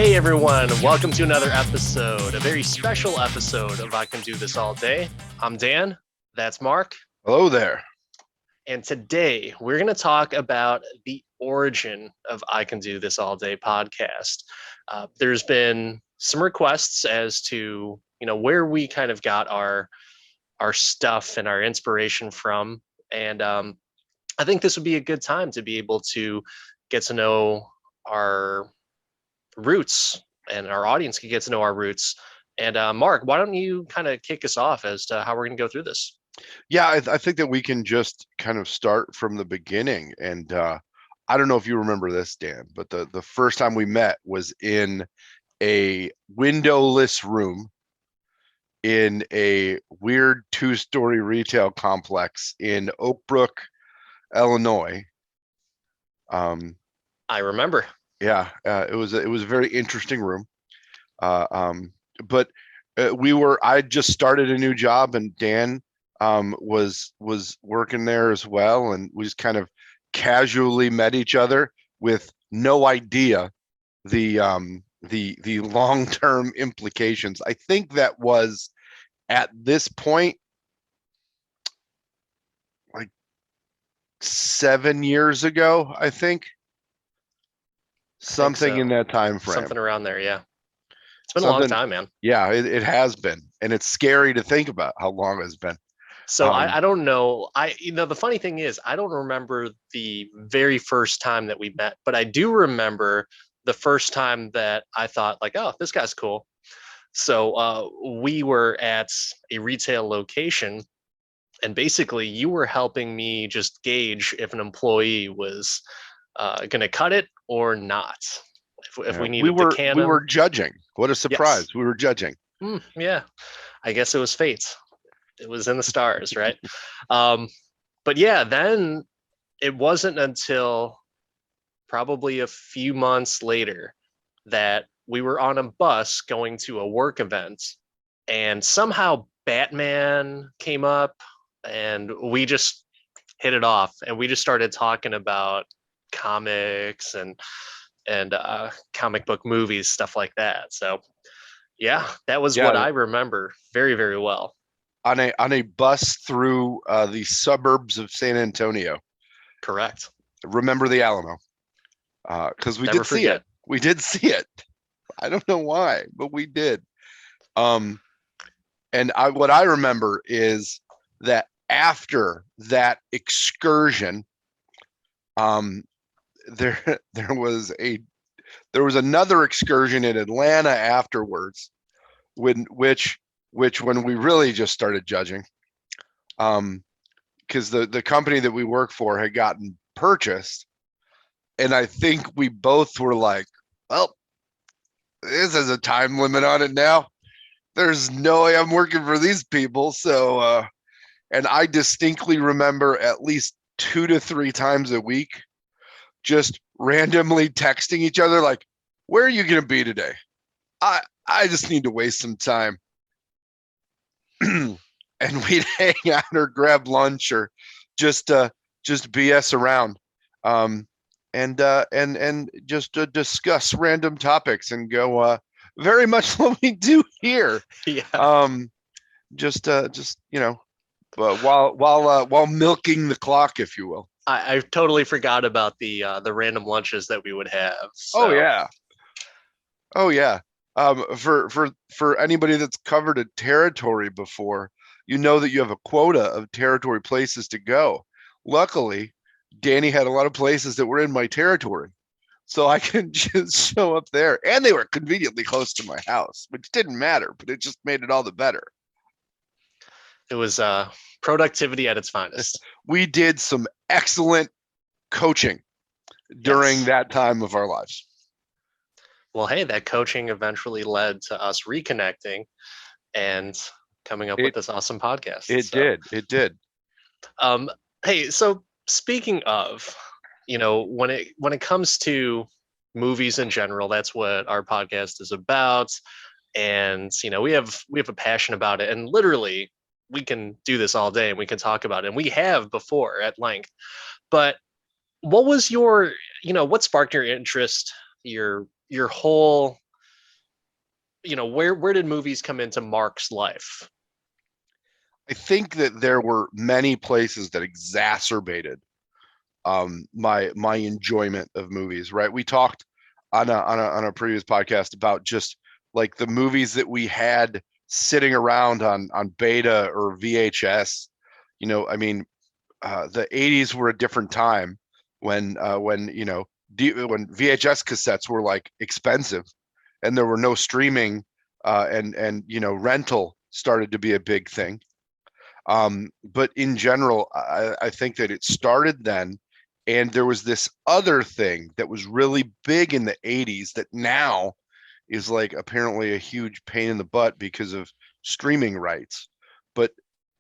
Hey everyone, welcome to another episode, a very special episode of I Can Do This All Day. I'm Dan, that's Mark, Hello there. and today we're going to talk about the origin of I Can Do This All Day podcast. There's been some requests as to, where we kind of got our stuff and our inspiration from, and I think this would be a good time to be able to get to know our roots and our audience can get to know our roots. And Mark, why don't you kind of kick us off as to how we're going to go through this? Yeah, I think that we can just kind of start from the beginning. And I don't know if you remember this, Dan, but the first time we met was in a windowless room in a weird two-story retail complex in Oak Brook, Illinois. I remember. Yeah, it was a very interesting room. But I just started a new job, and Dan was working there as well, and we just kind of casually met each other with no idea the long-term implications. I think that was at this point like 7 years ago, I think. Something so. in that time frame. Something around there, yeah. It's been a long time, man. Yeah, it has been, and it's scary to think about how long it's been. So I don't know. The funny thing is, I don't remember the very first time that we met, but I do remember the first time that I thought like, oh, this guy's cool. So we were at a retail location, and basically you were helping me just gauge if an employee was going to cut it or not. If we needed to can we them. were judging. What a surprise! Yes. We were judging. Yeah, I guess it was fate. It was in the stars, right? But yeah, then it wasn't until probably a few months later that we were on a bus going to a work event, and somehow Batman came up, and we just hit it off, and we just started talking about comics and comic book movies, stuff like that. So yeah, that was what I remember very, very well. On a bus through the suburbs of San Antonio. Correct. Remember the Alamo? Because we did see it. We did see it. I don't know why, but we did. And what I remember is that after that excursion, there was another excursion in Atlanta afterwards, which when we really just started judging, because the company that we work for had gotten purchased, and I think we both were like, well, this has a time limit on it now. There's no way I'm working for these people. So and I distinctly remember at least 2 to 3 times a week just randomly texting each other like, where are you going to be today? I just need to waste some time. And we'd hang out or grab lunch or just BS around, and just discuss random topics and go very much what we do here. Yeah. Just while milking the clock, if you will. I totally forgot about the random lunches that we would have. So. Oh yeah. For anybody that's covered a territory before, you know that you have a quota of territory places to go. Luckily, Danny had a lot of places that were in my territory, so I could just show up there, and they were conveniently close to my house, which didn't matter, but it just made it all the better. It was productivity at its finest. We did some excellent coaching during that time of our lives. Well, hey, that coaching eventually led to us reconnecting and coming up with this awesome podcast. It did. Hey, so speaking of, when it comes to movies in general, that's what our podcast is about. And, we have a passion about it, and literally we can do this all day and we can talk about it. And we have before at length, but what was what sparked your interest, your whole where did movies come into Mark's life? I think that there were many places that exacerbated my enjoyment of movies. Right, we talked on a previous podcast about just like the movies that we had sitting around on beta or VHS. I mean, the 80s were a different time when VHS cassettes were like expensive and there were no streaming, and rental started to be a big thing. But in general, I think that it started then, and there was this other thing that was really big in the 80s that now is like apparently a huge pain in the butt because of streaming rights. But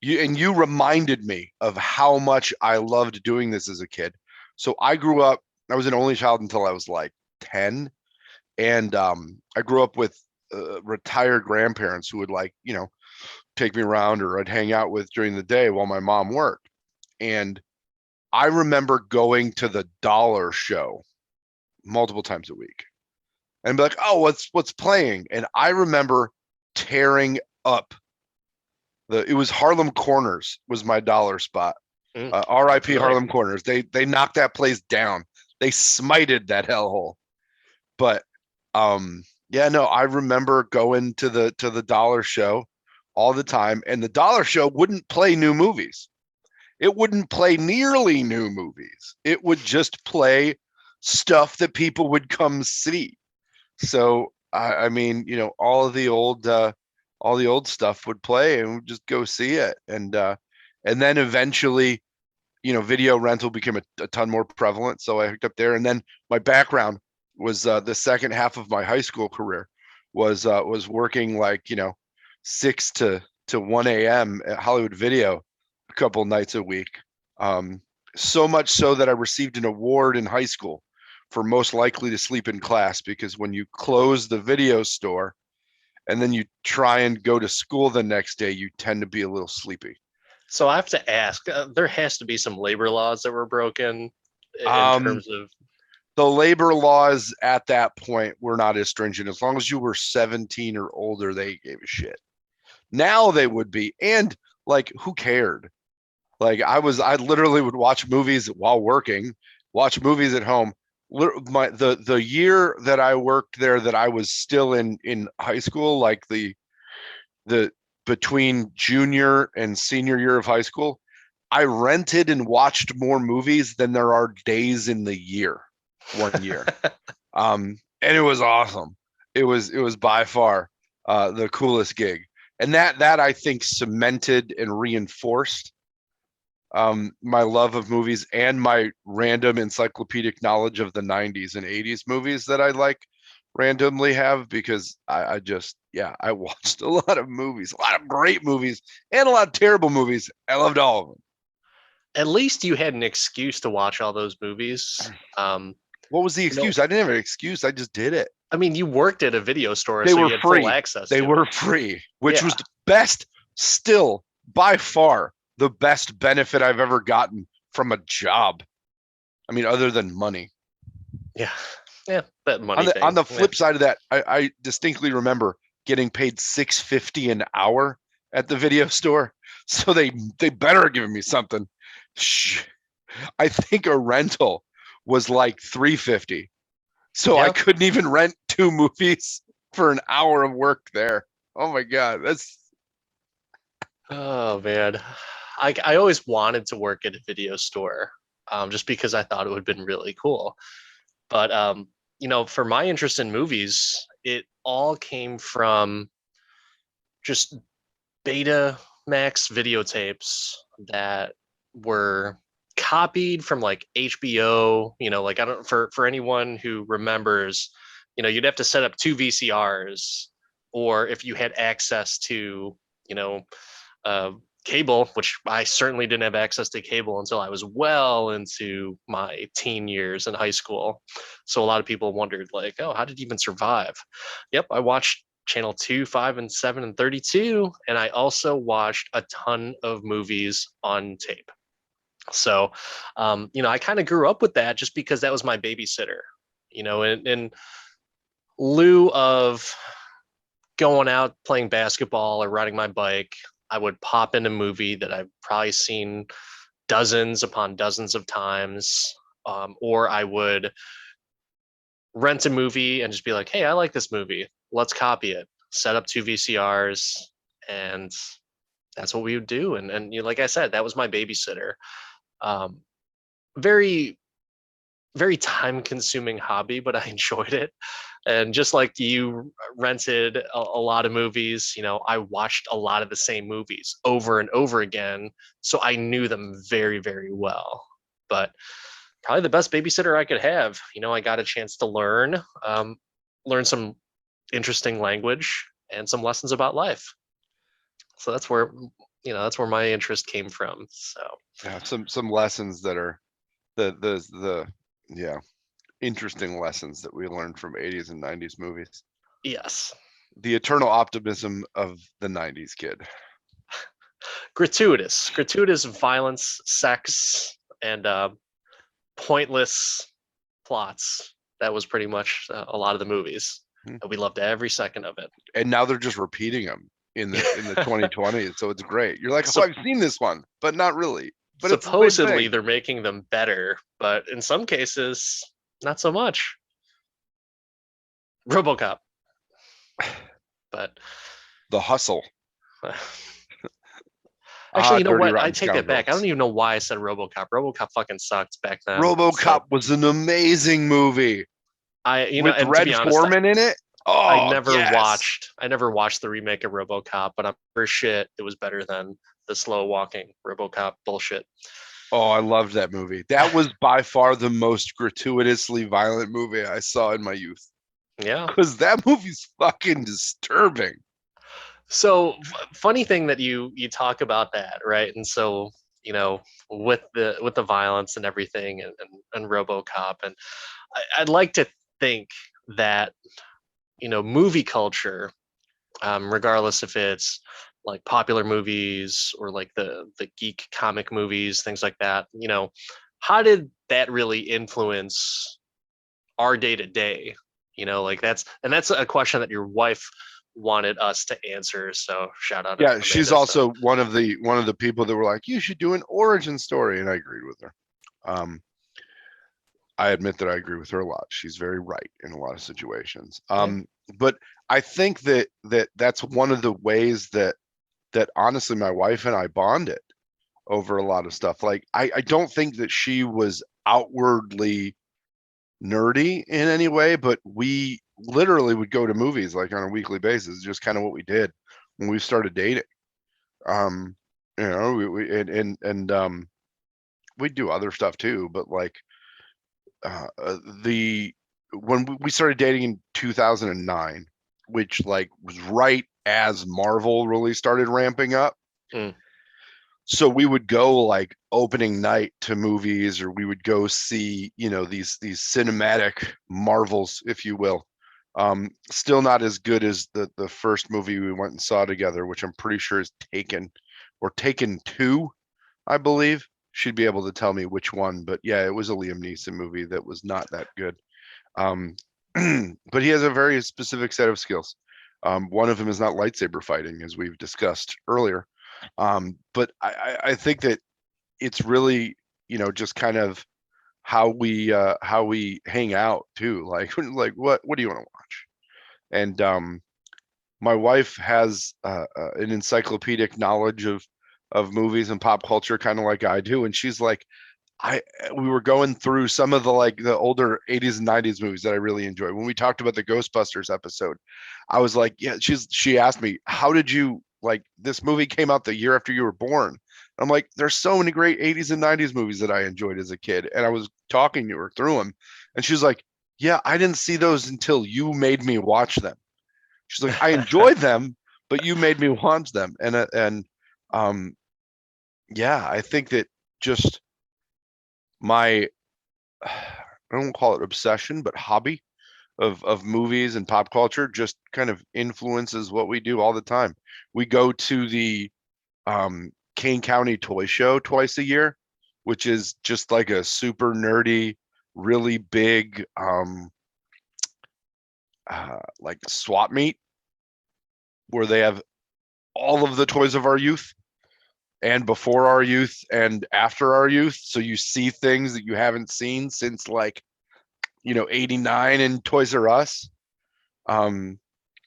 you reminded me of how much I loved doing this as a kid. So I was an only child until I was like 10. And I grew up with retired grandparents who would take me around, or I'd hang out with during the day while my mom worked. And I remember going to the dollar show multiple times a week and be like, oh, what's playing? And I remember tearing up it was Harlem Corners was my dollar spot. R.I.P. Harlem Corners. They knocked that place down. They smited that hellhole. But yeah, no, I remember going to the dollar show all the time, and the dollar show wouldn't play new movies. It wouldn't play nearly new movies. It would just play stuff that people would come see. So I mean, all the old stuff would play, and we'd just go see it. And then eventually, video rental became a ton more prevalent. So I hooked up there, and then my background was the second half of my high school career was working 6 to 1 a.m. at Hollywood Video a couple nights a week. So much so that I received an award in high school for most likely to sleep in class, because when you close the video store and then you try and go to school the next day, you tend to be a little sleepy. So I have to ask, there has to be some labor laws that were broken in terms of the labor laws at that point were not as stringent. As long as you were 17 or older, they gave a shit. Now they would be. And who cared? I literally would watch movies while working, watch movies at home. The year that I worked there, that I was still in high school, like the between junior and senior year of high school, I rented and watched more movies than there are days in the year, one year. And it was awesome. It was by far the coolest gig. And that I think cemented and reinforced my love of movies and my random encyclopedic knowledge of the 90s and 80s movies that I randomly have, because I watched a lot of movies, a lot of great movies and a lot of terrible movies. I loved all of them. At least you had an excuse to watch all those movies. What was the excuse? I didn't have an excuse. I just did it. I mean, you worked at a video store, so you had free. Full access. They were free, which was the best, still by far the best benefit I've ever gotten from a job. I mean, other than money. Yeah, that money. On the flip side of that, I distinctly remember getting paid $6.50 an hour at the video store. So they better have given me something. I think a rental was like $3.50. So I couldn't even rent 2 movies for an hour of work there. Oh my God. Oh man. I always wanted to work at a video store, just because I thought it would have been really cool. But for my interest in movies, it all came from just Betamax videotapes that were copied from HBO. I don't for anyone who remembers, you'd have to set up 2 VCRs, or if you had access to cable, which I certainly didn't have access to cable until I was well into my teen years in high school. So a lot of people wondered oh, how did you even survive? Yep, I watched channel 2, 5, and 7, and 32, and I also watched a ton of movies on tape. So I kind of grew up with that just because that was my babysitter, in lieu of going out playing basketball or riding my bike, I would pop in a movie that I've probably seen dozens upon dozens of times, or I would rent a movie and just be like, "Hey, I like this movie. Let's copy it." Set up two VCRs, and that's what we would do. And you know, like I said, that was my babysitter. Um, very very time consuming hobby, but I enjoyed it. And just like you rented a lot of movies, you know, I watched a lot of the same movies over and over again. So I knew them very, very well. But probably the best babysitter I could have. You know, I got a chance to learn some interesting language and some lessons about life. So that's where, you know, that's where my interest came from. So Yeah, some lessons that are the yeah, interesting lessons that we learned from 80s and 90s movies. yes, The eternal optimism of the 90s kid. gratuitous violence, sex, and pointless plots. That was pretty much a lot of the movies. Hmm. And we loved every second of it. And now they're just repeating them in the 2020s, so it's great. You're like, oh, So I've seen this one, but not really. But it's the same supposedly thing. they're making them better, but in some cases, not so much. RoboCop, but The Hustle. actually, you know Dirty what? I Rotten take that back. I Scoundrels. don't even know why I said RoboCop. RoboCop fucking sucked back then. RoboCop So was an amazing movie you know, with and to be Red honest, Foreman in it. Oh, yes. I never watched the remake of RoboCop, but I'm for shit it was better than the slow walking RoboCop bullshit. Oh, I loved that movie. That was by far the most gratuitously violent movie I saw in my youth. Yeah. Because that movie's fucking disturbing. So funny thing that you talk about that, right? And so, you know, with the violence and everything and RoboCop, and I'd like to think that, you know, movie culture, regardless if it's like popular movies or like the geek comic movies, things like that, you know, how did that really influence our day to day? You know, like that's a question that your wife wanted us to answer. So shout out Yeah, she's Amanda. So also one of the people that were like, you should do an origin story, and I agreed with her. Um, I admit that I agree with her a lot. She's very right in a lot of situations. yeah, But I think that's one of the ways that honestly my wife and I bonded over a lot of stuff. Like I don't think that she was outwardly nerdy in any way, but we literally would go to movies like on a weekly basis, just kind of what we did when we started dating. Um, you know, and we'd do other stuff too, but like the when we started dating in 2009, which like was right as Marvel really started ramping up. mm, So we would go like opening night to movies, or we would go see, you know, these cinematic marvels, if you will. Still not as good as the first movie we went and saw together, which I'm pretty sure is Taken or Taken 2, I believe. She'd be able to tell me which one, but yeah, it was a Liam Neeson movie that was not that good. Um, but he has a very specific set of skills. One of them is not lightsaber fighting, as we've discussed earlier. But I think that it's really, you know, just kind of how we hang out too. Like like what do you want to watch? And my wife has an encyclopedic knowledge of movies and pop culture, kind of like I do, and she's like, I we were going through some of the like the older 80s and 90s movies that I really enjoy. When we talked about the Ghostbusters episode, I was like, yeah, she asked me, how did you like this movie came out the year after you were born? I'm like, there's so many great 80s and 90s movies that I enjoyed as a kid. And I was talking to her through them. And she's like, yeah, I didn't see those until you made me watch them. She's like, I enjoyed them, but you made me watch them. And um yeah, I think that just my I don't call it obsession, but hobby of movies and pop culture just kind of influences what we do all the time. We go to the Kane County Toy Show twice a year, which is just like a super nerdy, really big like swap meet. where they have all of the toys of our youth and before our youth and after our youth. So you see things that you haven't seen since like, 89 in Toys R Us, um,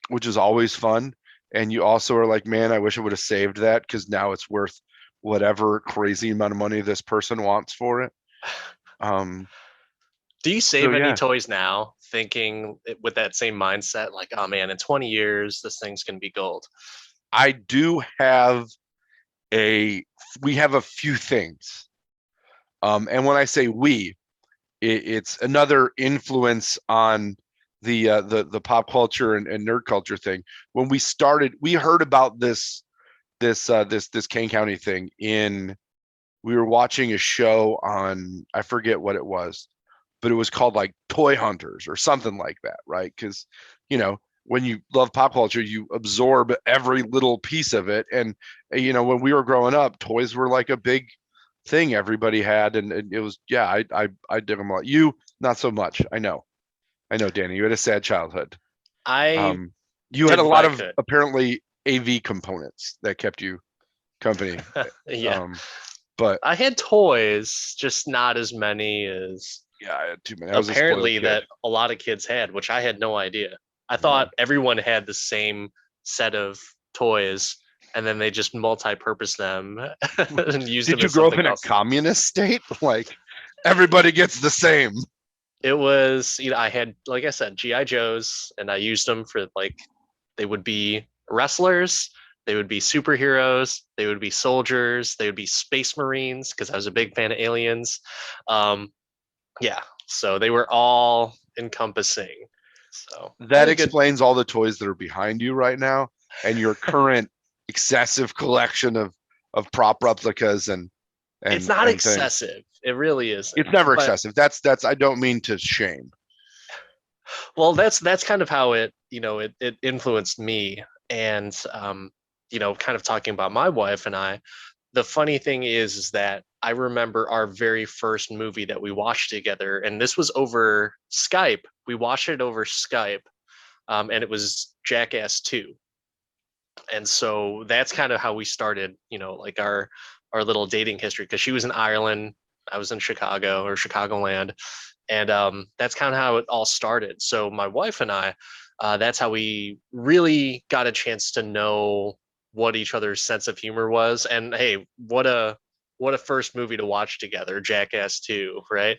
which is always fun. And you also are like, man, I wish I would have saved that because now it's worth whatever crazy amount of money this person wants for it. Um, Do you so save any yeah, toys now, thinking with that same mindset, like, oh man, in 20 years, this thing's gonna be gold? I do have a, we have a few things. And when I say we, it's another influence on the pop culture and nerd culture thing. When we started, we heard about this Kane County thing in, we were watching a show on, I forget what it was, but it was called like Toy Hunters or something like that, right? Because when you love pop culture, you absorb every little piece of it. And when we were growing up, toys were like a big thing everybody had, and it was, yeah, I dig them a lot. You not so much. I know, Danny. You had a sad childhood. I You had did a what lot I of could. apparently AV components that kept you company. Yeah, Um, but I had toys, just not as many as yeah, I had too many. I was a spoiled apparently kid. that a lot of kids had, which I had no idea. I No. thought everyone had the same set of toys, and then they just multi-purpose them and used Did them you as grow up something in a else. communist state? Like everybody gets the same. It was, I had, like I said, GI Joes, and I used them for like, they would be wrestlers, they would be superheroes, they would be soldiers, they would be space marines because I was a big fan of aliens. Um, yeah, so they were all encompassing. So I That had a good. explains all the toys that are behind you right now and your current excessive collection of prop replicas and It's and not and things. excessive. It really isn't. It's never But excessive. That's I don't mean to shame. well, that's kind of how it influenced me, and kind of talking about my wife and I. The funny thing is that I remember our very first movie that we watched together, and this was over Skype. We watched it over Skype, and it was Jackass 2. And so that's kind of how we started, like our little dating history, because she was in Ireland, I was in Chicago or Chicagoland, and that's kind of how it all started. So my wife and I, that's how we really got a chance to know what each other's sense of humor was. And hey, what a first movie to watch together, Jackass 2, right?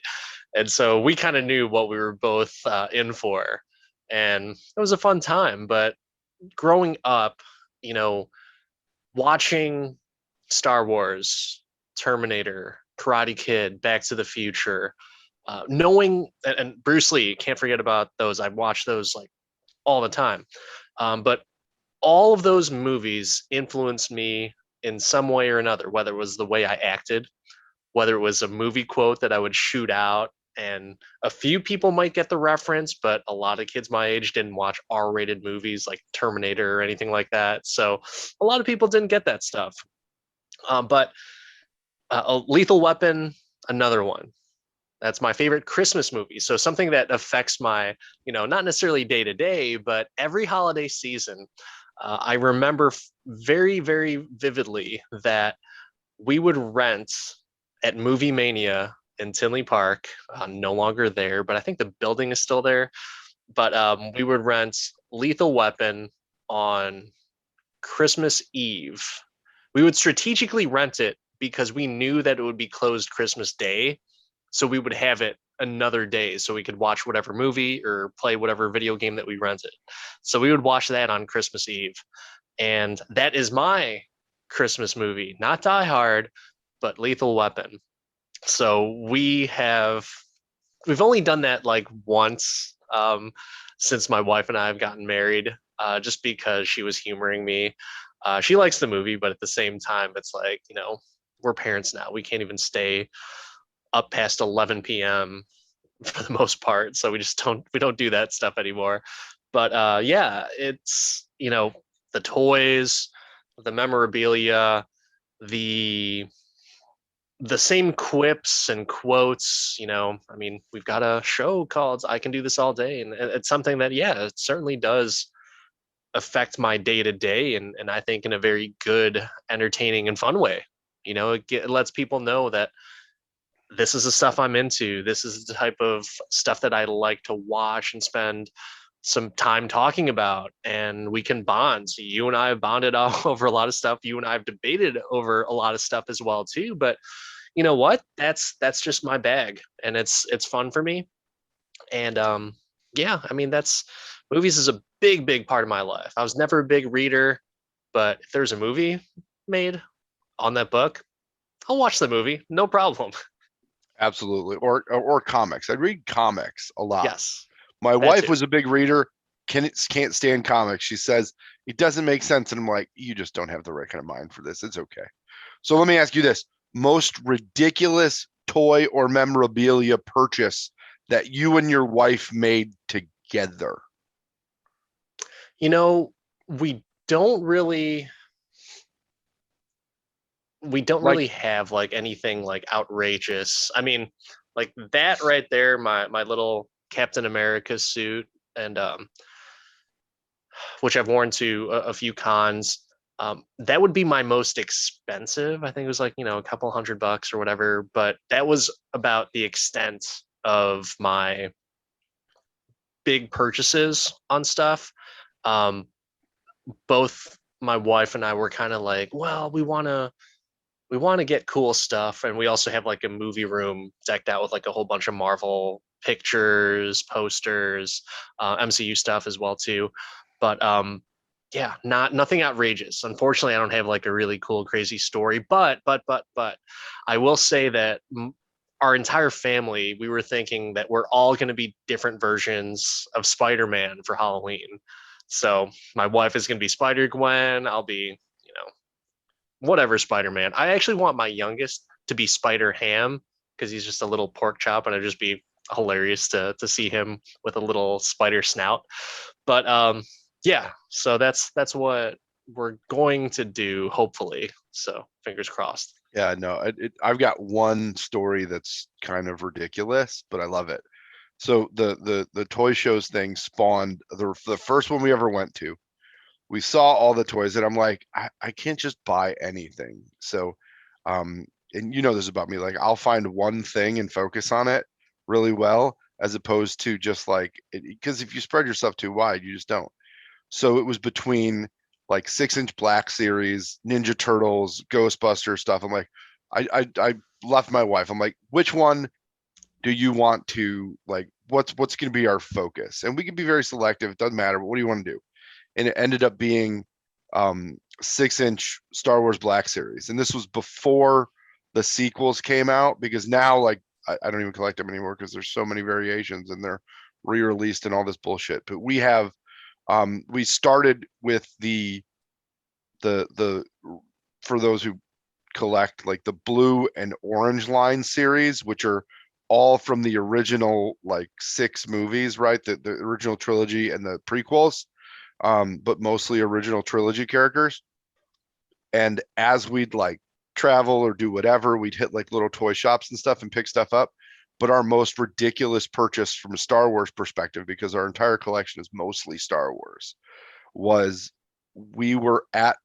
And so we kind of knew what we were both in for, and it was a fun time. But growing up, you know, watching Star Wars, Terminator, Karate Kid, Back to the Future, knowing and Bruce Lee, can't forget about those. I watch those like all the time. But all of those movies influenced me in some way or another, whether it was the way I acted, whether it was a movie quote that I would shoot out. And a few people might get the reference, but a lot of kids my age didn't watch R-rated movies like Terminator or anything like that. So a lot of people didn't get that stuff. But a Lethal Weapon, another one. That's my favorite Christmas movie. So something that affects my, not necessarily day to day, but every holiday season. I remember very, very vividly that we would rent at Movie Mania in Tinley Park, no longer there, but I think the building is still there. But we would rent Lethal Weapon on Christmas Eve. We would strategically rent it because we knew that it would be closed Christmas Day. So we would have it another day so we could watch whatever movie or play whatever video game that we rented. So we would watch that on Christmas Eve. And that is my Christmas movie, not Die Hard, but Lethal Weapon. So we've only done that like once since my wife and I have gotten married, just because she was humoring me. She likes the movie, but at the same time, it's like, we're parents now. We can't even stay up past 11 p.m. for the most part. So we don't do that stuff anymore. But yeah, it's, the toys, the memorabilia, the the same quips and quotes. I mean, we've got a show called I Can Do This All Day, and it's something that, yeah, it certainly does affect my day to day, and I think in a very good, entertaining, and fun way. It lets people know that this is the stuff I'm into. This is the type of stuff that I like to watch and spend some time talking about, and we can bond. So you and I have bonded over a lot of stuff. You and I have debated over a lot of stuff as well too. But you know what? That's just my bag, and it's fun for me. And yeah, I mean that's movies is a big part of my life. I was never a big reader, but if there's a movie made on that book, I'll watch the movie, no problem. Absolutely. Or comics. I read comics a lot. Yes, My that wife too. was a big reader. Can't stand comics. She says it doesn't make sense, and I'm like, you just don't have the right kind of mind for this. It's okay. So let me ask you this: most ridiculous toy or memorabilia purchase that you and your wife made together? You know, we don't really we don't Like, really have like anything like outrageous. I mean, like that right there, my little Captain America suit, and which I've worn to a few cons. That would be my most expensive. I think it was like, a couple $100 or whatever, but that was about the extent of my big purchases on stuff. Um, both my wife and I were kind of like, well, we want to get cool stuff, and we also have like a movie room decked out with like a whole bunch of Marvel pictures, posters, MCU stuff as well too. But yeah, nothing outrageous. Unfortunately, I don't have like a really cool, crazy story. But I will say that our entire family, we were thinking that we're all going to be different versions of Spider-Man for Halloween. So my wife is going to be Spider Gwen. I'll be, whatever Spider-Man. I actually want my youngest to be Spider Ham because he's just a little pork chop, and it'd just be hilarious to see him with a little spider snout. But yeah, so that's what we're going to do, hopefully. So fingers crossed. yeah, no, I've got one story that's kind of ridiculous, but I love it. So the toy shows thing spawned the first one we ever went to. We saw all the toys, and I'm like, I can't just buy anything. So, and you know this about me, like I'll find one thing and focus on it really well, as opposed to just like, because if you spread yourself too wide, you just don't. So it was between like 6-inch Black Series, Ninja Turtles, Ghostbuster stuff. I'm like, I left my wife. I'm like, which one do you want to like? What's going to be our focus? And we can be very selective. It doesn't matter. But what do you want to do? And it ended up being 6-inch Star Wars Black Series. And this was before the sequels came out, because now like I don't even collect them anymore because there's so many variations and they're re-released and all this bullshit. But we started with the for those who collect, like the blue and orange line series, which are all from the original like 6 movies, right? The original trilogy and the prequels, but mostly original trilogy characters. And as we'd like travel or do whatever, we'd hit like little toy shops and stuff and pick stuff up. But our most ridiculous purchase from a Star Wars perspective, because our entire collection is mostly Star Wars, was we were at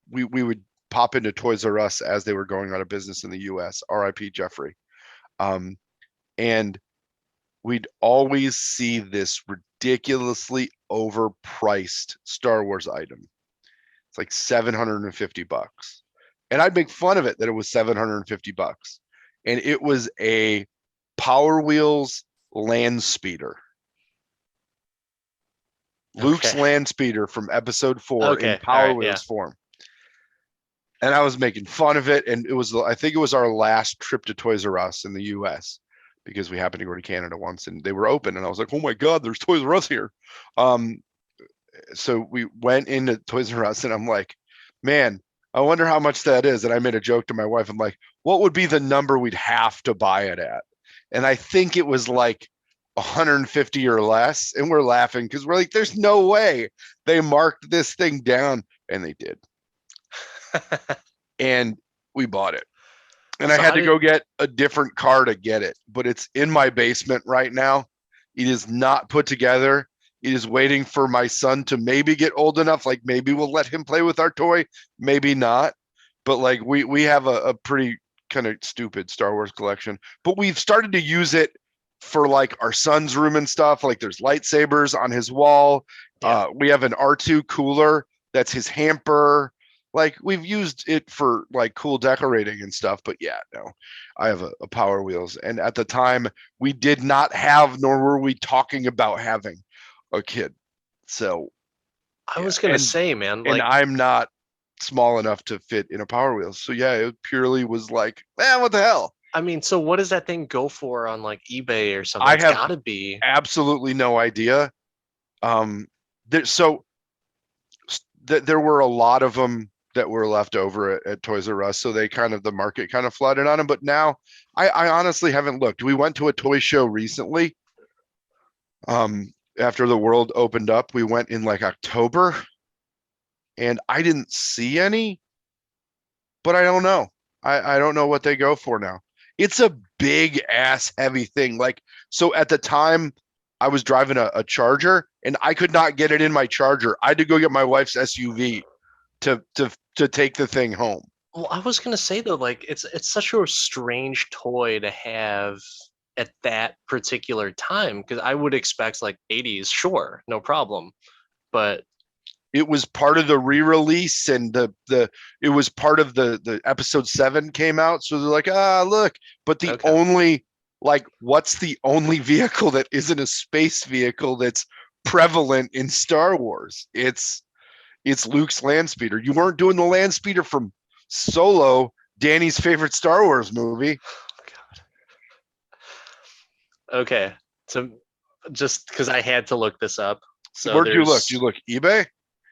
we would pop into Toys R Us as they were going out of business in the US, RIP Jeffrey. And we'd always see this ridiculously overpriced Star Wars item. It's like $750. And I'd make fun of it that it was $750. And it was a Power Wheels land speeder. Luke's Okay. land speeder from episode 4 in Okay. All Power right. Yeah. Wheels form. And I was making fun of it. And I think it was our last trip to Toys R Us in the US, because we happened to go to Canada once and they were open. And I was like, oh my God, there's Toys R Us here. So we went into Toys R Us and I'm like, man, I wonder how much that is. And I made a joke to my wife. I'm like, what would be the number we'd have to buy it at? And I think it was like 150 or less. And we're laughing because we're like, there's no way they marked this thing down. And they did. And we bought it. And I So had how to did go get a different car to get it, but it's in my basement right now. It is not put together. It is waiting for my son to maybe get old enough. Like maybe we'll let him play with our toy, maybe not. But like we have a pretty kind of stupid Star Wars collection. But we've started to use it for like our son's room and stuff. Like there's lightsabers on his wall. Yeah. We have an R2 cooler that's his hamper. Like we've used it for like cool decorating and stuff. But yeah, no, I have a Power Wheels. And at the time, we did not have, nor were we talking about having a kid. So I yeah, was gonna say, man, and like, I'm not small enough to fit in a Power Wheel. So yeah, it purely was like, man, what the hell? I mean, so what does that thing go for on like eBay or something? I It's have gotta be. absolutely no idea. There, so there were a lot of them that were left over at Toys R Us, so they kind of the market kind of flooded on them. But now, I honestly haven't looked. We went to a toy show recently. After the world opened up, we went in like October, and I didn't see any, but I don't know. I don't know what they go for now. It's a big ass heavy thing. Like, so at the time I was driving a Charger and I could not get it in my Charger. I had to go get my wife's SUV to take the thing home. Well, I was gonna say though, like, it's such a strange toy to have at that particular time because I would expect like 80s, sure, no problem, but It was part of the re-release and the it was part of the episode 7 came out. So they're like, look, but the okay. only like what's the only vehicle that isn't a space vehicle that's prevalent in Star Wars? It's Luke's land speeder. You weren't doing the land speeder from Solo, Danny's favorite Star Wars movie. Okay. So just because I had to look this up. So Where'd you look? Did there's you look eBay?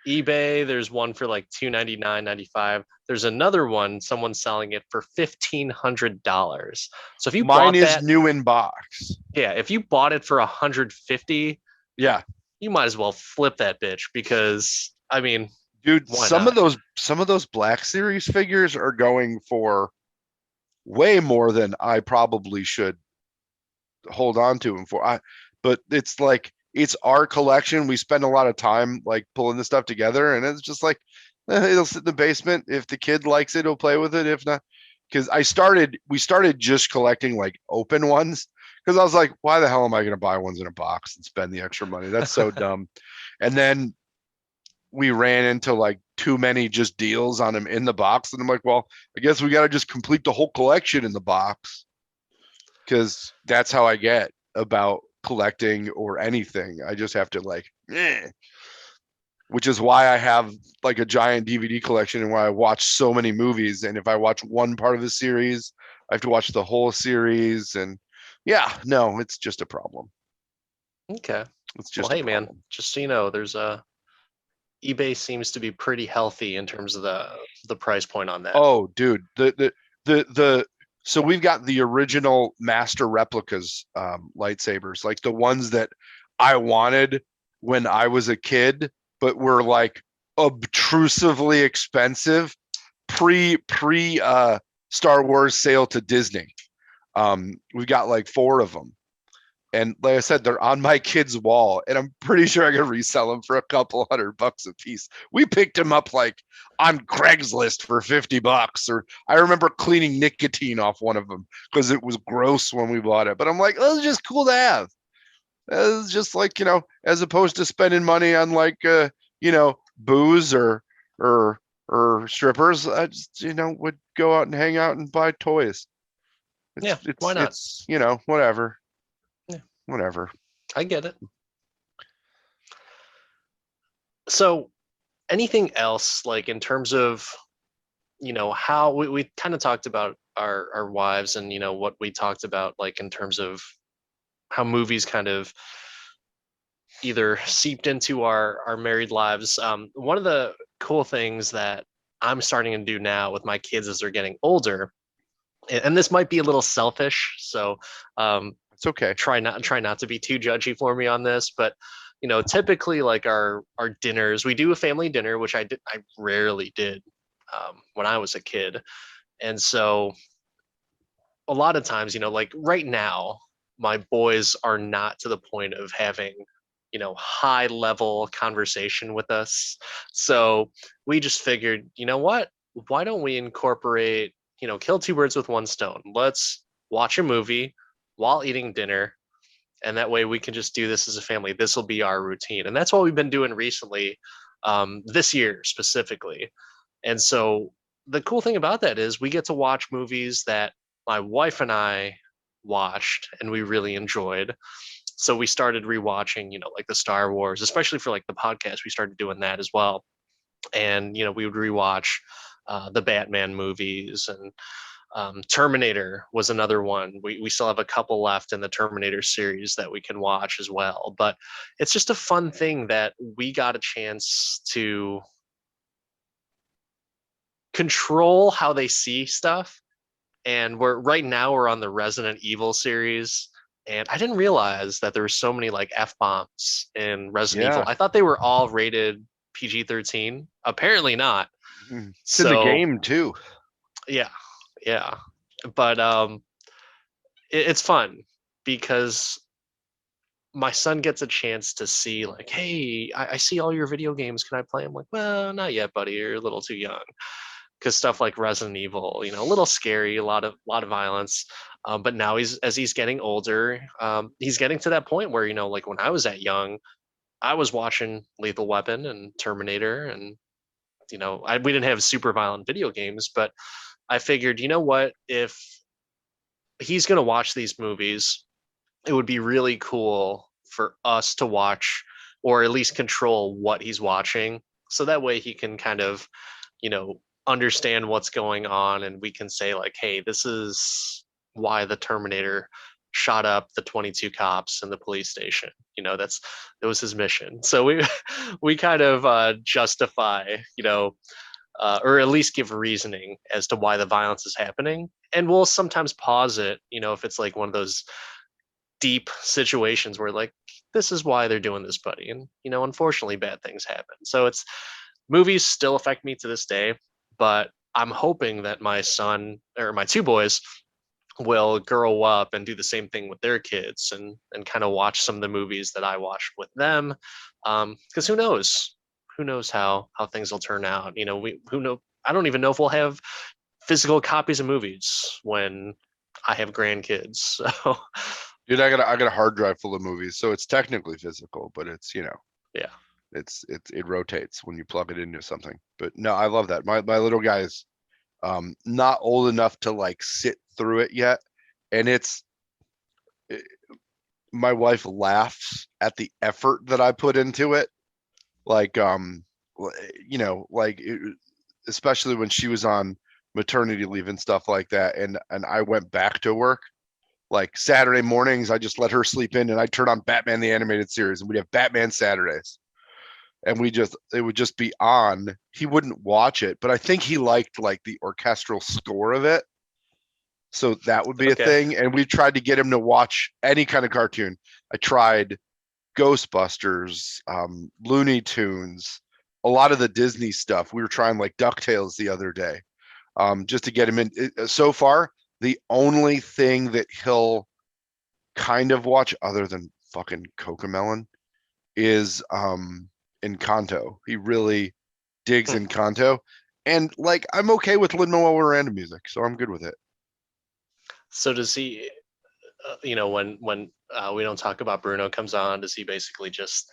eBay, there's one for like 299.95. There's another one, someone's selling it for $1,500. So if you Mine bought is that, new in box. yeah, if you bought it for 150, Yeah, you might as well flip that bitch because I mean, dude, why not? some of those Black Series figures are going for way more than I probably should hold on to them for. But it's like it's our collection. We spend a lot of time like pulling this stuff together, and it's just like it'll sit in the basement. If the kid likes it, he'll play with it. If not, because we started just collecting like open ones because I was like, why the hell am I going to buy ones in a box and spend the extra money? That's so dumb. And then we ran into like too many just deals on them in the box, and I'm like, well, I guess we got to just complete the whole collection in the box because that's how I get about collecting or anything. I just have to like, which is why I have like a giant DVD collection and why I watch so many movies. And if I watch one part of the series, I have to watch the whole series. And yeah, no, it's just a problem. Okay. It's Well, just a hey man, problem. just so you know, there's a eBay seems to be pretty healthy in terms of the price point on that. Oh, dude, the so we've got the original master replicas lightsabers, like the ones that I wanted when I was a kid, but were like obtrusively expensive pre Star Wars sale to Disney. We've got like 4 of them. And like I said, they're on my kid's wall, and I'm pretty sure I could resell them for a couple $100 a piece. We picked them up like on Craigslist for $50, or I remember cleaning nicotine off one of them because it was gross when we bought it. But I'm like, oh, it's just cool to have. It's just like as opposed to spending money on like booze or or strippers, I just would go out and hang out and buy toys. Yeah, why not? It's whatever. Yeah, Whatever. I get it. So, anything else like in terms of how we kind of talked about our wives and what we talked about like in terms of how movies kind of either seeped into our married lives. One of the cool things that I'm starting to do now with my kids as they're getting older, and this might be a little selfish, so It's okay. try not to be too judgy for me on this, but typically like our dinners, we do a family dinner, which I rarely did when I was a kid, and so a lot of times, like right now, my boys are not to the point of having high level conversation with us. So we just figured, you know what? Why don't we incorporate, kill two birds with one stone? Let's watch a movie while eating dinner. And that way we can just do this as a family. This will be our routine. And that's what we've been doing recently, this year specifically. And so the cool thing about that is we get to watch movies that my wife and I watched and we really enjoyed. So we started rewatching, like the Star Wars, especially for like the podcast. We started doing that as well, and we would rewatch the Batman movies, and Terminator was another one. We still have a couple left in the Terminator series that we can watch as well. But it's just a fun thing that we got a chance to control how they see stuff. And we're on the Resident Evil series, and I didn't realize that there were so many like F bombs in Resident Evil. Yeah. I thought they were all rated PG-13. Apparently not. It's in the So game too. yeah, yeah. But it's fun because my son gets a chance to see like, hey, I see all your video games. Can I play them? Like, well, not yet, buddy. You're a little too young. Because stuff like Resident Evil, a little scary, a lot of violence. But now as he's getting older, he's getting to that point where like when I was that young, I was watching Lethal Weapon and Terminator, and we didn't have super violent video games, but I figured, you know what, if he's gonna watch these movies, it would be really cool for us to watch or at least control what he's watching, so that way he can kind of you know understand what's going on, and we can say like, hey, this is why the Terminator shot up the 22 cops in the police station. That was his mission. So we we kind of justify, or at least give reasoning as to why the violence is happening, and we'll sometimes pause it, if it's like one of those deep situations where like, this is why they're doing this, buddy. And unfortunately bad things happen. So it's movies still affect me to this day, but I'm hoping that my son or my two boys will grow up and do the same thing with their kids, and kind of watch some of the movies that I watched with them. Because who knows how things will turn out. Who know I don't even know if we'll have physical copies of movies when I have grandkids. So Dude, I got a hard drive full of movies, so it's technically physical, but it's yeah. it rotates when you plug it into something. But no, I love that. My little guy is not old enough to like sit through it yet, and my wife laughs at the effort that I put into it. Like like especially when she was on maternity leave and stuff like that, and I went back to work. Like Saturday mornings, I just let her sleep in, and I turn on Batman the Animated Series, and we'd have Batman Saturdays, and it would just be on. He wouldn't watch it, but I think he liked like the orchestral score of it, so that would be a Okay. thing. And we tried to get him to watch any kind of cartoon. I tried Ghostbusters, Looney Tunes, a lot of the Disney stuff. We were trying like DuckTales the other day, just to get him in. So far, the only thing that he'll kind of watch other than fucking Cocomelon is Encanto. He really digs Hmm. Encanto. And like I'm okay with Lin-Manuel Miranda music, so I'm good with it. So does he, when we don't talk about Bruno comes on, does he basically just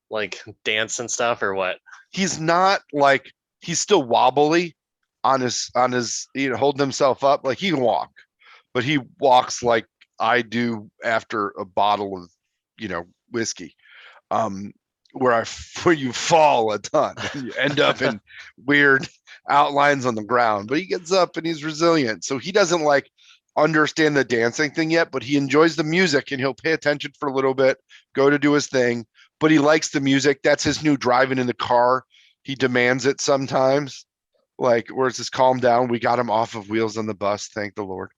like dance and stuff, or what? He's not like he's still wobbly on his holding himself up. Like he can walk, but he walks like I do after a bottle of whiskey. Um where where you fall a ton and you end up in weird outlines on the ground, but he gets up and he's resilient. So he doesn't like understand the dancing thing yet, but he enjoys the music and he'll pay attention for a little bit, go to do his thing, but he likes the music. That's his new driving in the car. He demands it sometimes. Like, where's this calm down? We got him off of Wheels on the Bus, thank the Lord.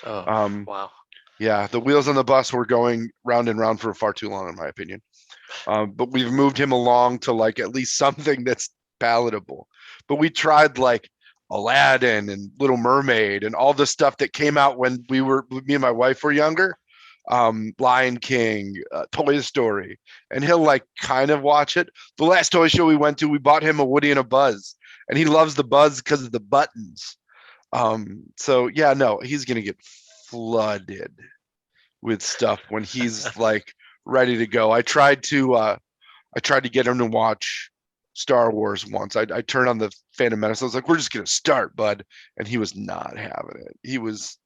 Oh, Um, wow. yeah, the wheels on the bus were going round and round for far too long, in my opinion. But we've moved him along to like at least something that's palatable. But we tried like Aladdin and Little Mermaid and all the stuff that came out when me and my wife were younger. Lion King, Toy Story, and he'll like kind of watch it. The last toy show we went to, we bought him a Woody and a Buzz, and he loves the Buzz because of the buttons. So yeah, no, he's gonna get flooded with stuff when he's like ready to go. I tried to get him to watch Star Wars once. I turned on the Phantom Menace. I was like, "We're just gonna start, bud," and he was not having it. He was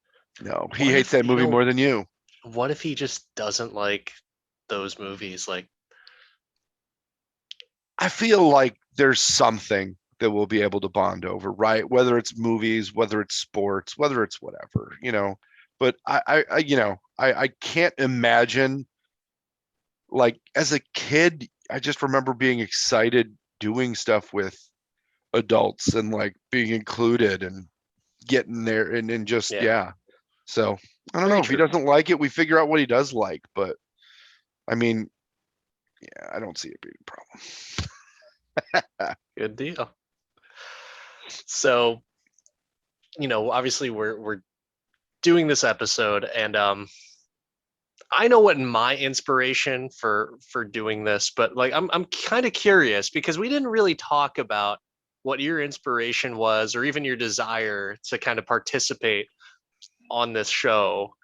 no, he What hates if, that movie more than you. what if he just doesn't like those movies? Like, I feel like there's something that we'll be able to bond over, right? Whether it's movies, whether it's sports, whether it's whatever, you know. But I can't imagine, like as a kid, I just remember being excited doing stuff with adults and like being included and getting there and just yeah, yeah. So I don't very know if he true. doesn't like it, we figure out what he does like. But I mean, yeah, I don't see it being a problem. Good deal. So, obviously we're doing this episode, and I know what my inspiration for doing this, but like I'm kind of curious because we didn't really talk about what your inspiration was or even your desire to kind of participate on this show,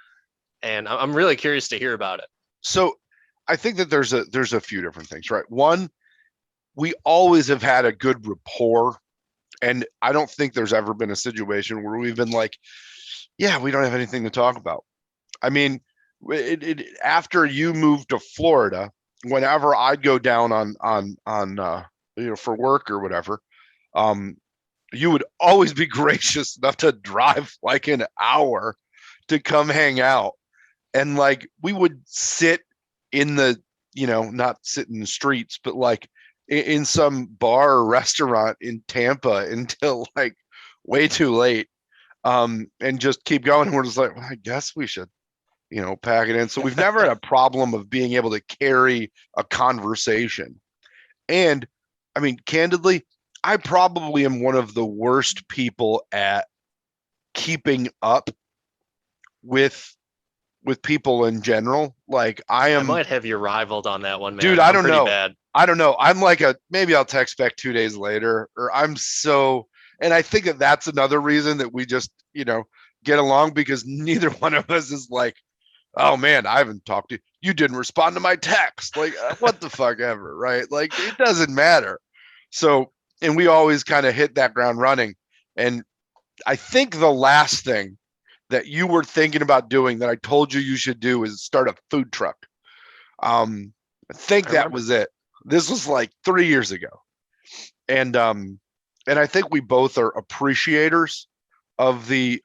and I'm really curious to hear about it. So I think that there's a few different things, right? One, we always have had a good rapport, and I don't think there's ever been a situation where we've been like, yeah, we don't have anything to talk about. I mean, after you moved to Florida, whenever I'd go down on for work or whatever, um, you would always be gracious enough to drive like an hour to come hang out, and like we would sit in the not sit in the streets, but like in some bar or restaurant in Tampa until like way too late, and just keep going. We're just like, well, I guess we should pack it in. So we've never had a problem of being able to carry a conversation. And I mean, candidly, I probably am one of the worst people at keeping up with people in general. Like I I am, might have you rivaled on that one, dude, man. I I'm don't pretty know. bad. I don't know. I'm like maybe I'll text back 2 days later, or I'm so, and I think that that's another reason that we just, get along because neither one of us is like, oh man, I haven't talked to you. You didn't respond to my text. Like, what the fuck ever, right? Like, it doesn't matter. So, and we always kind of hit that ground running. And I think the last thing that you were thinking about doing that I told you should do is start a food truck. I think I that remember. was it. This was like 3 years ago. And I think we both are appreciators of the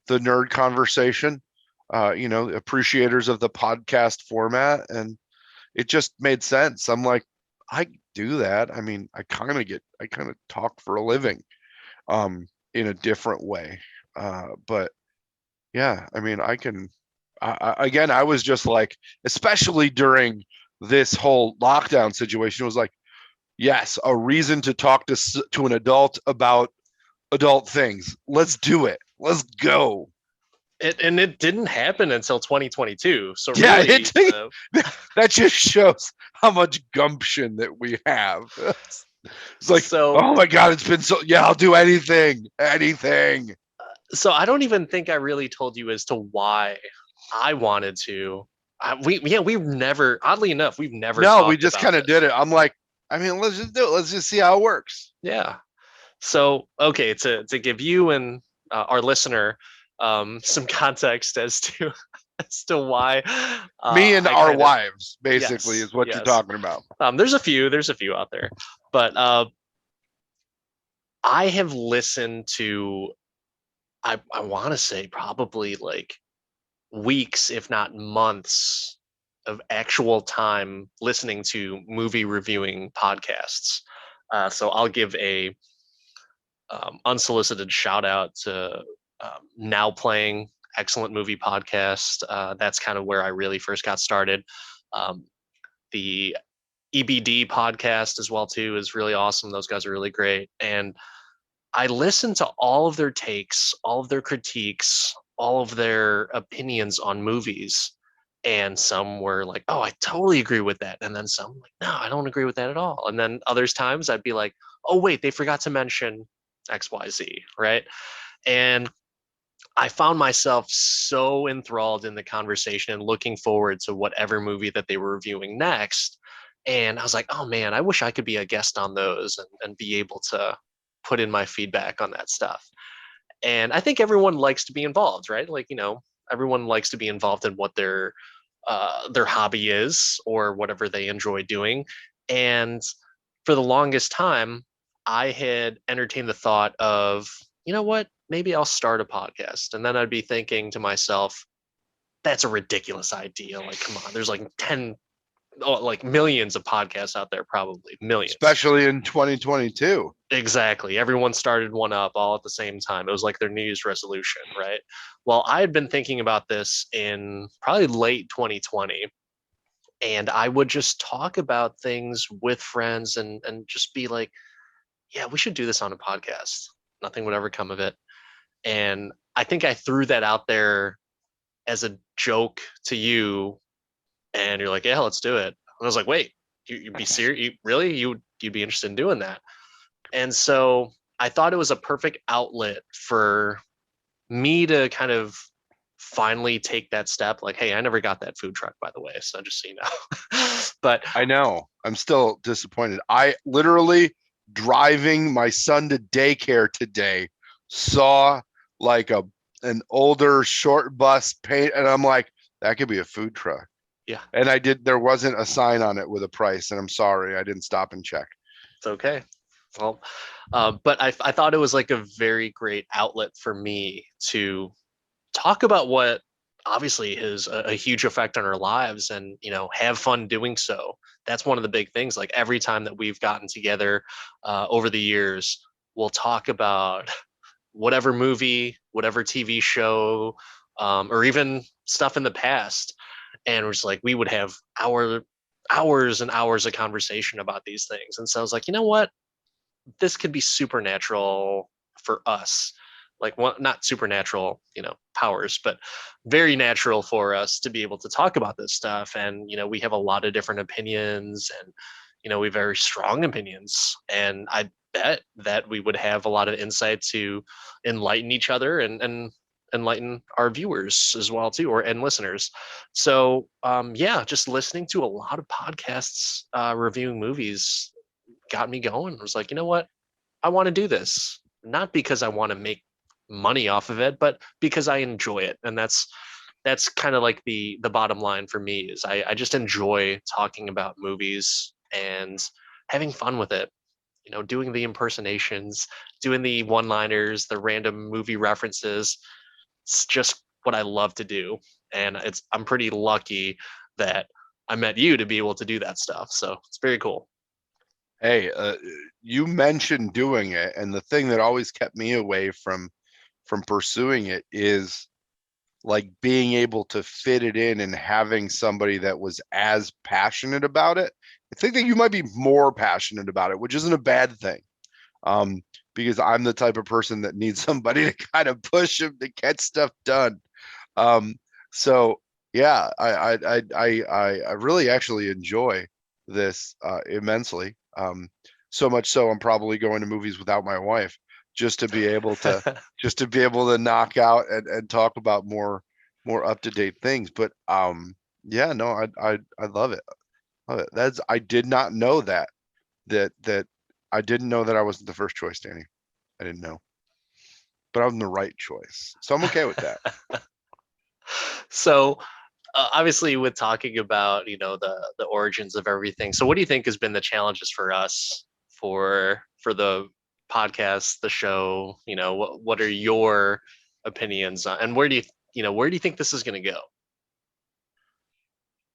nerd conversation, appreciators of the podcast format. And it just made sense. I'm like, I do that. I mean, I kind of talk for a living, in a different way. But yeah, I mean, again, I was just like, especially during this whole lockdown situation, it was like, yes, a reason to talk to an adult about adult things. Let's do it. Let's go. And it didn't happen until 2022. So Yeah, really, that just shows how much gumption that we have. It's like, so oh my god, it's been so. Yeah, I'll do anything, anything. so I don't even think I really told you as to why I wanted to. We've never, oddly enough, we've never No, we talked just about kind of did this. it. I'm like, I mean, let's just do it. Let's just see how it works. Yeah. So okay, to give you and our listener some context as to as to why Me and I our kind of wives, basically, yes is what you're yes. talking about. There's a few out there, but I have listened to I want to say probably like weeks, if not months, of actual time listening to movie reviewing podcasts. So I'll give a unsolicited shout out to Now Playing, excellent movie podcast. That's kind of where I really first got started. Um, the EBD podcast as well too is really awesome. Those guys are really great, and I listened to all of their takes, all of their critiques, all of their opinions on movies. And some were like, oh, I totally agree with that. And then some like, no, I don't agree with that at all. And then others times I'd be like, oh, wait, they forgot to mention XYZ, right? And I found myself so enthralled in the conversation and looking forward to whatever movie that they were reviewing next. And I was like, oh man, I wish I could be a guest on those and be able to put in my feedback on that stuff. And I think everyone likes to be involved, right? Like, everyone likes to be involved in what their hobby is or whatever they enjoy doing. And for the longest time, I had entertained the thought of, you know what, maybe I'll start a podcast. And then I'd be thinking to myself, that's a ridiculous idea. Like, come on, there's like 10, like millions of podcasts out there, probably millions. Especially in 2022. Exactly. Everyone started one up all at the same time. It was like their New Year's resolution, right? Well, I had been thinking about this in probably late 2020, and I would just talk about things with friends and just be like, yeah, we should do this on a podcast. Nothing would ever come of it. And I think I threw that out there as a joke to you, and you're like, yeah, let's do it. And I was like, wait, you'd be serious? Really? You'd be interested in doing that? And so I thought it was a perfect outlet for me to kind of finally take that step. Like, hey, I never got that food truck, by the way. So just so you know. But I know. I'm still disappointed. I literally driving my son to daycare today saw like an older short bus paint, and I'm like, that could be a food truck. yeah, And there wasn't a sign on it with a price, and I'm sorry, I didn't stop and check. it's okay. Well, but I thought it was like a very great outlet for me to talk about what obviously is a huge effect on our lives, and have fun doing so. That's one of the big things. Like every time that we've gotten together over the years, we'll talk about whatever movie, whatever TV show, or even stuff in the past, and we're just like, we would have hours and hours of conversation about these things. And so I was like, you know what, this could be supernatural for us. Like, well, not supernatural, powers, but very natural for us to be able to talk about this stuff. And we have a lot of different opinions, and we have very strong opinions, and I bet that we would have a lot of insight to enlighten each other and enlighten our viewers as well too, and listeners. So yeah, just listening to a lot of podcasts reviewing movies got me going. I was like, you know what, I want to do this, not because I want to make money off of it, but because I enjoy it. And that's kind of like the bottom line for me is I just enjoy talking about movies and having fun with it. Doing the impersonations, doing the one-liners, the random movie references. It's just what I love to do. And I'm pretty lucky that I met you to be able to do that stuff. So it's very cool. Hey, you mentioned doing it, and the thing that always kept me away from pursuing it is like being able to fit it in and having somebody that was as passionate about it. I think that you might be more passionate about it, which isn't a bad thing. Because I'm the type of person that needs somebody to kind of push him to get stuff done. So yeah, I really actually enjoy this immensely. So much so I'm probably going to movies without my wife just to be able to knock out and talk about more up to date things. But yeah, no, I love it. Love it. I did not know that I didn't know that I wasn't the first choice, Danny. I didn't know, but I'm the right choice, so I'm okay with that. So obviously with talking about the origins of everything, so what do you think has been the challenges for us for the podcast, the show? What are your opinions on, and where do you think this is going to go?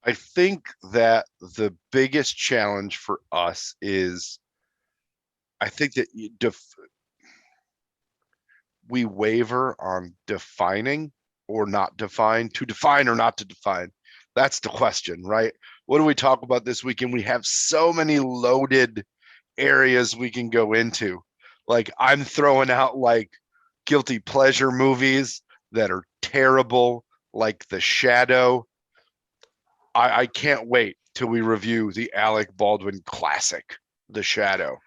I think that the biggest challenge for us is I think that we waver on defining or not define, to define or not to define. That's the question, right? What do we talk about this weekend? We have so many loaded areas we can go into. Like I'm throwing out like guilty pleasure movies that are terrible, like The Shadow. I can't wait till we review the Alec Baldwin classic, The Shadow.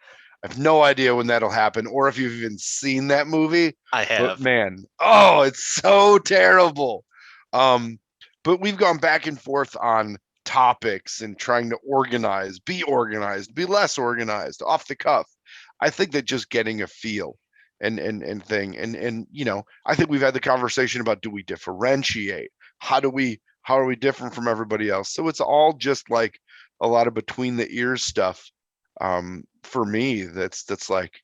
I have no idea when that'll happen or if you've even seen that movie, I but have. man, oh, it's so terrible. Um, but we've gone back and forth on topics and trying to organized, be less organized, off the cuff. I think that just getting a feel and thing and I think we've had the conversation about, do we differentiate? How are we different from everybody else? So it's all just like a lot of between the ears stuff. For me, that's like,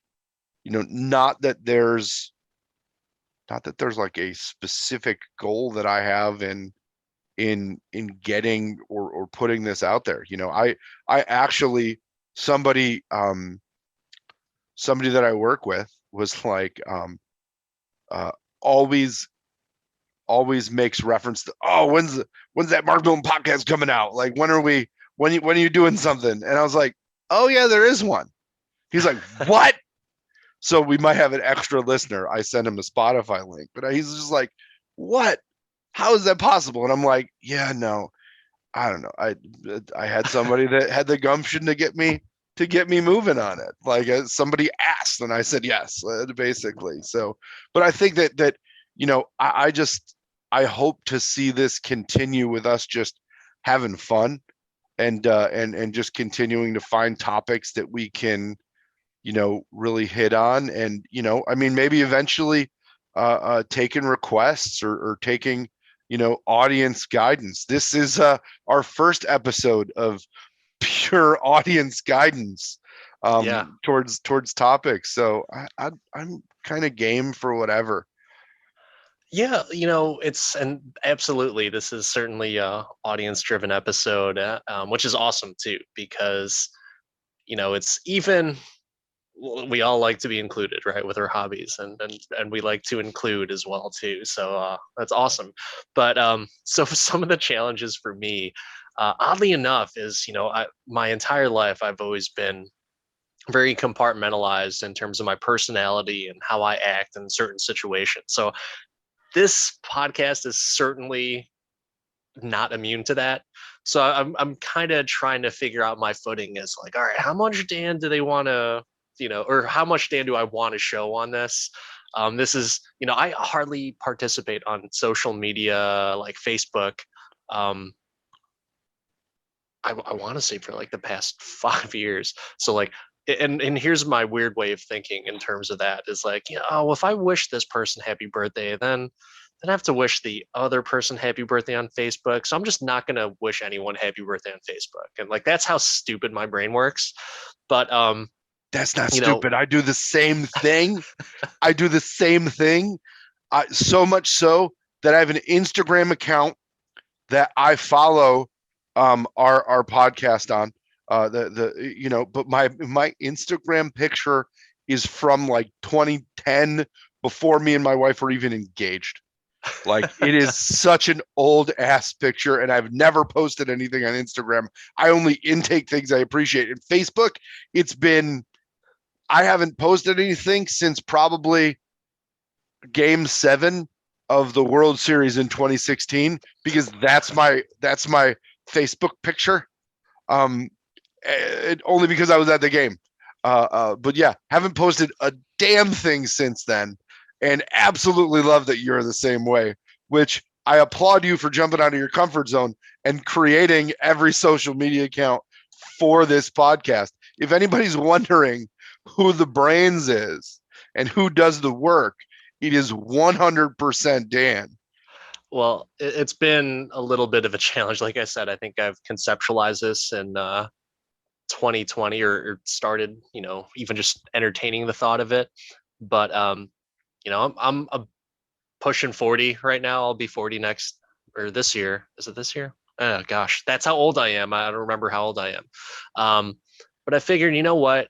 not that there's like a specific goal that I have in getting or putting this out there. I actually, somebody somebody that I work with was like, uh always always makes reference to, oh, when's that Mark Milton podcast coming out? Like, when are you doing something? And I was like, oh yeah, there is one. He's like, what? So we might have an extra listener. I sent him a Spotify link, but he's just like, what? How is that possible? And I'm like, yeah, no, I don't know. I had somebody that had the gumption to get me moving on it. Like, somebody asked, and I said yes, basically. So, but I think that I hope to see this continue with us just having fun and just continuing to find topics that we can really hit on. And I mean, maybe eventually taking requests or taking audience guidance. This is our first episode of pure audience guidance Yeah. towards topics. So I'm kind of game for whatever. Yeah, it's and absolutely, this is certainly a audience driven episode, which is awesome too, because it's even we all like to be included, right, with our hobbies, and we like to include as well too. So that's awesome. But so for some of the challenges for me, oddly enough, is my entire life I've always been very compartmentalized in terms of my personality and how I act in certain situations. So this podcast is certainly not immune to that. So I'm kind of trying to figure out my footing as like, all right, how much Dan do they want to, or how much Dan do I want to show on this? This is, I hardly participate on social media like Facebook. Um, I want to say for like the past 5 years. So like, and here's my weird way of thinking in terms of that is like, oh, if I wish this person happy birthday, then I have to wish the other person happy birthday on Facebook. So I'm just not gonna wish anyone happy birthday on Facebook. And like that's how stupid my brain works. But That's not you know, stupid. I do the same thing. I do the same thing. So much so that I have an Instagram account that I follow our podcast on. But my Instagram picture is from like 2010, before me and my wife were even engaged. Like, it is such an old ass picture, and I've never posted anything on Instagram. I only intake things I appreciate. And Facebook, I haven't posted anything since probably game 7 of the World Series in 2016, because that's my Facebook picture. Um, Only because I was at the game. But yeah, haven't posted a damn thing since then, and absolutely love that you're the same way. Which I applaud you for jumping out of your comfort zone and creating every social media account for this podcast. If anybody's wondering who the brains is and who does the work, it is 100% Dan. well, it's been a little bit of a challenge. Like I said, I think I've conceptualized this in 2020 or started, even just entertaining the thought of it. But I'm pushing 40 right now. I'll be 40 next or this year. Is it this year? Oh gosh, that's how old I am. I don't remember how old I am. But I figured, you know what?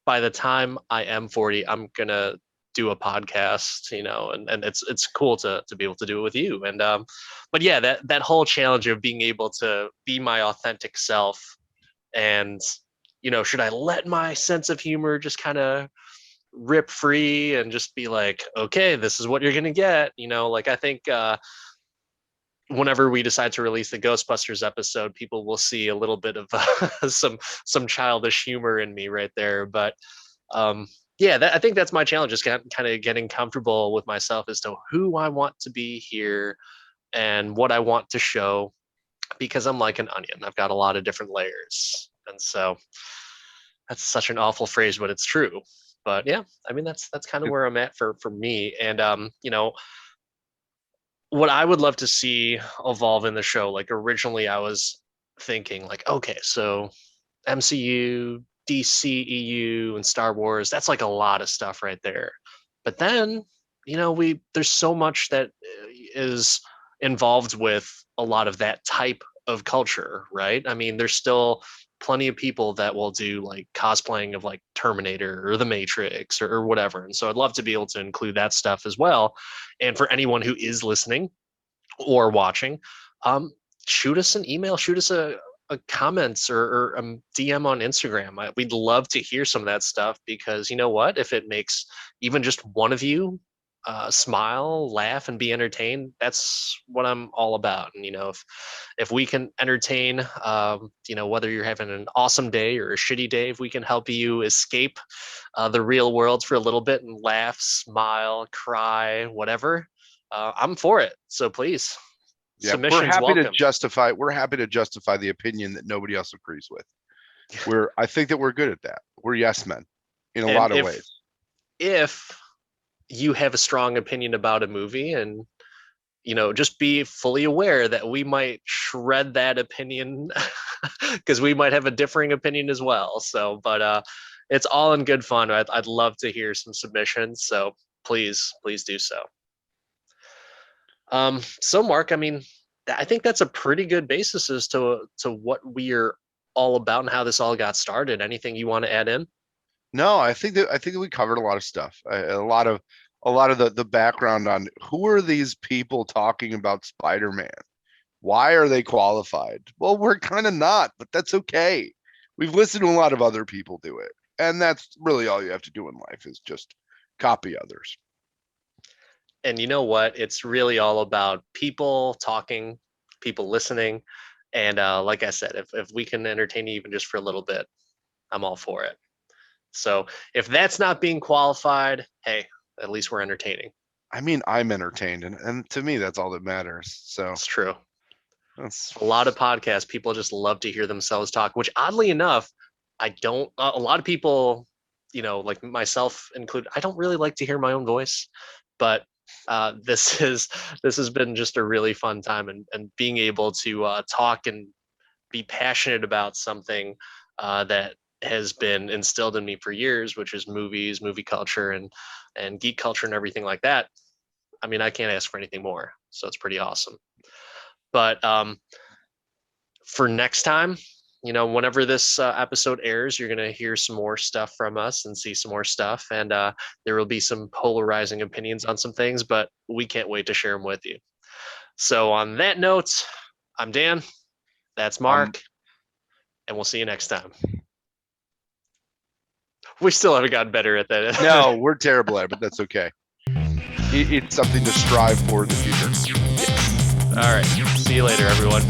By the time I am 40, I'm gonna do a podcast, and it's cool to be able to do it with you. And but yeah, that whole challenge of being able to be my authentic self, and should I let my sense of humor just kind of rip free and just be like, okay, this is what you're gonna get. Like I think whenever we decide to release the Ghostbusters episode, people will see a little bit of some childish humor in me right there. But yeah, I think that's my challenge, is kind of getting comfortable with myself as to who I want to be here and what I want to show, because I'm like an onion. I've got a lot of different layers. And so that's such an awful phrase, but it's true. But yeah, I mean, that's kind of where I'm at for me. And what I would love to see evolve in the show, like originally I was thinking like, okay, so MCU, DC, EU, and Star Wars, that's like a lot of stuff right there. But then, there's so much that is involved with a lot of that type of culture, right? I mean, there's still plenty of people that will do like cosplaying of like Terminator or The Matrix or whatever. And so I'd love to be able to include that stuff as well. And for anyone who is listening or watching, shoot us an email, shoot us a comments or a DM on Instagram. We'd love to hear some of that stuff, because you know what? If it makes even just one of you smile, laugh, and be entertained, that's what I'm all about. And if we can entertain, whether you're having an awesome day or a shitty day, if we can help you escape the real world for a little bit and laugh, smile, cry, whatever, I'm for it. So please. Yeah, submissions we're happy welcome. we're happy to justify the opinion that nobody else agrees with. I think that we're good at that. We're yes men in a lot of ways. If you have a strong opinion about a movie, and just be fully aware that we might shred that opinion because we might have a differing opinion as well. So, but it's all in good fun. I'd love to hear some submissions, so please do so. So Mark, I mean, I think that's a pretty good basis as to what we're all about and how this all got started. Anything you want to add in? No, I think that we covered a lot of stuff. A lot of the background on who are these people talking about Spider-Man? Why are they qualified? Well, we're kind of not, but that's okay. We've listened to a lot of other people do it, and that's really all you have to do in life, is just copy others. And you know what? It's really all about people talking, people listening. And like I said, if we can entertain you even just for a little bit, I'm all for it. So if that's not being qualified, hey, at least we're entertaining. I mean, I'm entertained, and to me, that's all that matters. So it's true. That's a lot of podcasts, people just love to hear themselves talk, which oddly enough, I don't. A lot of people, like myself included, I don't really like to hear my own voice, but this has been just a really fun time, and being able to talk and be passionate about something that has been instilled in me for years, which is movies, movie culture, and geek culture and everything like that. I mean, I can't ask for anything more. So it's pretty awesome. But for next time, whenever this episode airs, you're going to hear some more stuff from us and see some more stuff. And there will be some polarizing opinions on some things, but we can't wait to share them with you. So on that note, I'm Dan. That's Mark. And we'll see you next time. We still haven't gotten better at that. No, we're terrible at it, but that's okay. It's something to strive for in the future. Yes. All right. See you later, everyone.